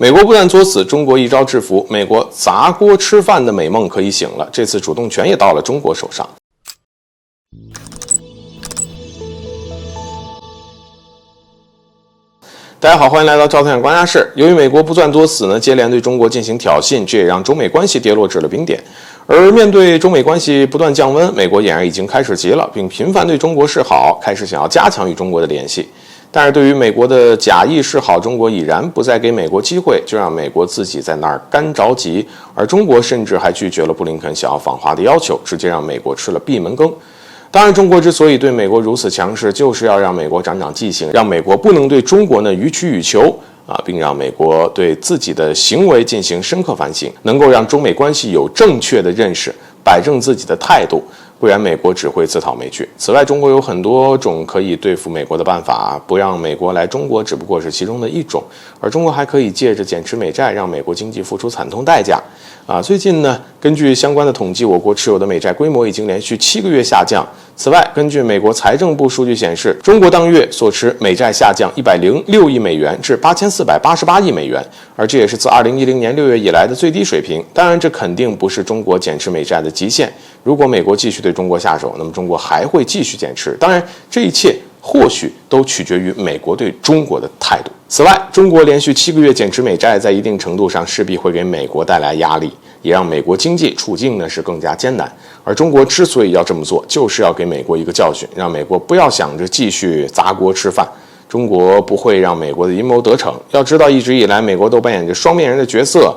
美国不但作死，中国一招制服，美国砸锅吃饭的美梦可以醒了，这次主动权也到了中国手上。大家好，欢迎来到赵太阳观察室。由于美国不断作死呢，接连对中国进行挑衅，这也让中美关系跌落至了冰点。而面对中美关系不断降温，美国俨然已经开始急了，并频繁对中国示好，开始想要加强与中国的联系。但是对于美国的假意示好，中国已然不再给美国机会，就让美国自己在那儿干着急。而中国甚至还拒绝了布林肯想要访华的要求，直接让美国吃了闭门羹。当然，中国之所以对美国如此强势，就是要让美国长长记性，让美国不能对中国呢予取予求并让美国对自己的行为进行深刻反省，能够让中美关系有正确的认识，摆正自己的态度，不然美国只会自讨没趣。此外，中国有很多种可以对付美国的办法，不让美国来中国只不过是其中的一种，而中国还可以借着减持美债，让美国经济付出惨痛代价。最近呢，根据相关的统计，我国持有的美债规模已经连续7个月下降。此外，根据美国财政部数据显示，中国当月所持美债下降106亿美元至8488亿美元，而这也是自2010年6月以来的最低水平。当然，这肯定不是中国减持美债的极限。如果美国继续对中国下手，那么中国还会继续减持。当然，这一切或许都取决于美国对中国的态度。此外，中国连续7个月减持美债，在一定程度上势必会给美国带来压力，也让美国经济处境呢是更加艰难。而中国之所以要这么做，就是要给美国一个教训，让美国不要想着继续砸锅吃饭。中国不会让美国的阴谋得逞。要知道，一直以来美国都扮演着双面人的角色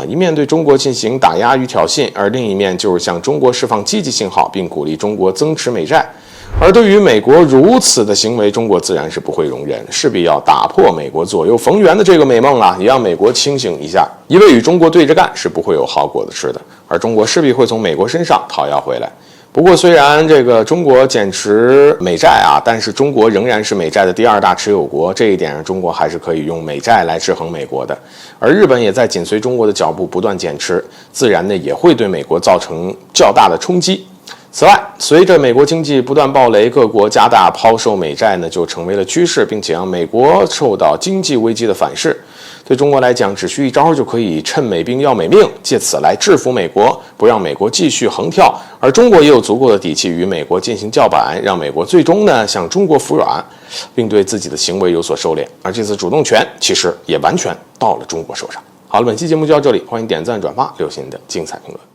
一面对中国进行打压与挑衅，而另一面就是向中国释放积极信号，并鼓励中国增持美债。而对于美国如此的行为，中国自然是不会容忍，势必要打破美国左右逢源的这个美梦也让美国清醒一下，因为与中国对着干是不会有好果子吃的，而中国势必会从美国身上讨要回来。不过，虽然这个中国减持美债但是中国仍然是美债的第2大持有国，这一点上中国还是可以用美债来制衡美国的。而日本也在紧随中国的脚步不断减持，自然呢也会对美国造成较大的冲击。此外，随着美国经济不断暴雷，各国加大抛售美债呢就成为了趋势，并且让美国受到经济危机的反噬。对中国来讲，只需一招就可以趁美兵要美命，借此来制服美国，不让美国继续横跳。而中国也有足够的底气与美国进行叫板，让美国最终呢向中国服软，并对自己的行为有所收敛。而这次主动权其实也完全到了中国手上。好了，本期节目就到这里，欢迎点赞转发，留下你的精彩评论。